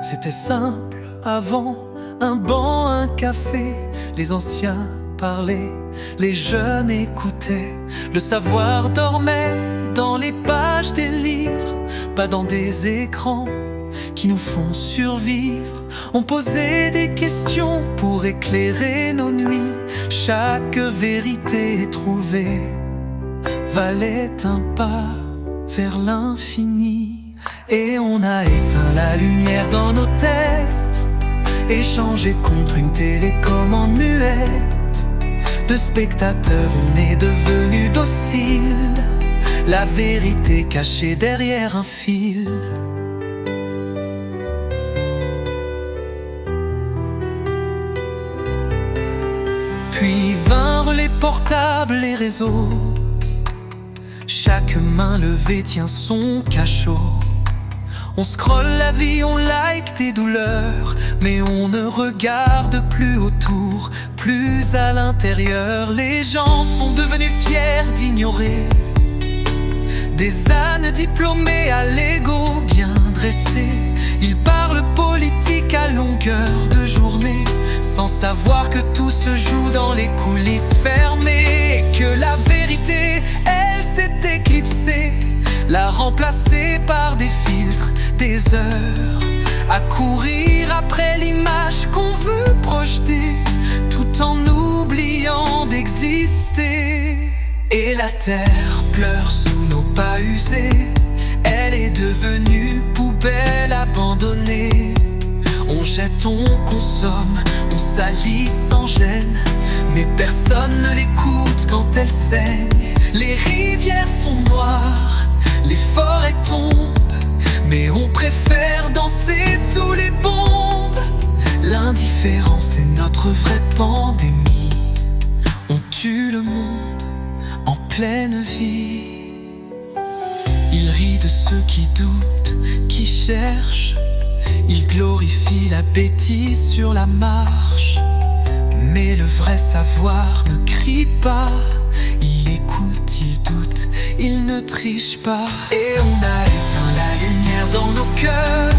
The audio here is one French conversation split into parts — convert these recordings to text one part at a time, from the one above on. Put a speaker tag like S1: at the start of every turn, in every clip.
S1: C'était simple avant, un banc, un café. Les anciens parlaient, les jeunes écoutaient. Le savoir dormait dans les pages des livres, pas dans des écrans qui nous font survivre. On posait des questions pour éclairer nos nuits. Chaque vérité trouvée valait un pas vers l'infini. Et on a éteint la lumière dans nos têtes, échangé contre une télécommande muette. De spectateurs on est devenu docile, la vérité cachée derrière un fil. Puis vinrent les portables, les réseaux. Chaque main levée tient son cachot. On scrolle la vie, on like des douleurs, mais on ne regarde plus autour, plus à l'intérieur. Les gens sont devenus fiers d'ignorer des ânes diplômés à l'ego bien dressé. Ils parlent politique à longueur de journée, sans savoir que tout se joue dans les coulisses fermées, et que la vérité, elle s'est éclipsée, la remplacée par des filtres, des heures à courir après l'image qu'on veut projeter, tout en oubliant d'exister. Et la terre pleure sous nos pas usés, elle est devenue poubelle abandonnée. On jette, on consomme, on salit sans gêne, mais personne ne l'écoute quand elle saigne. Les rivières sont noires, les forêts tombent, mais on préfère danser sous les bombes. L'indifférence est notre vraie pandémie. On tue le monde en pleine vie. Il rit de ceux qui doutent, qui cherchent. Il glorifie la bêtise sur la marche. Mais le vrai savoir ne crie pas. Il écoute, il doute, il ne triche pas. Et on a éteint la lumière dans nos cœurs,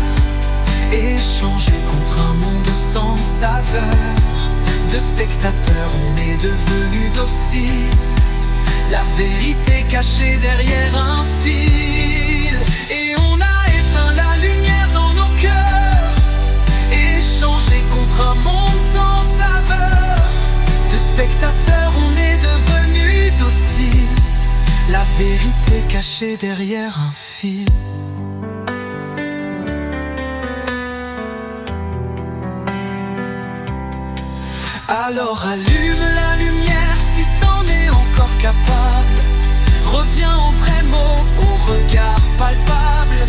S1: échangé contre un monde sans saveur. De spectateurs on est devenu docile, la vérité cachée derrière un fil. Et on a éteint la lumière dans nos cœurs, échangé contre un monde sans saveur. De spectateurs on est devenu docile, la vérité cachée derrière un fil. Alors allume la lumière si t'en es encore capable. Reviens aux vrais mots, au regard palpable.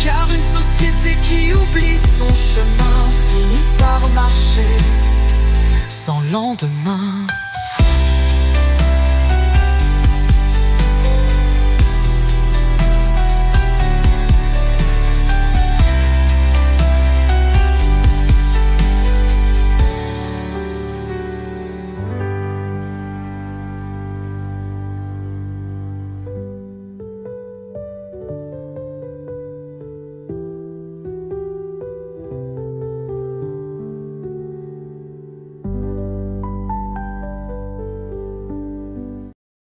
S1: Car une société qui oublie son chemin finit par marcher sans lendemain.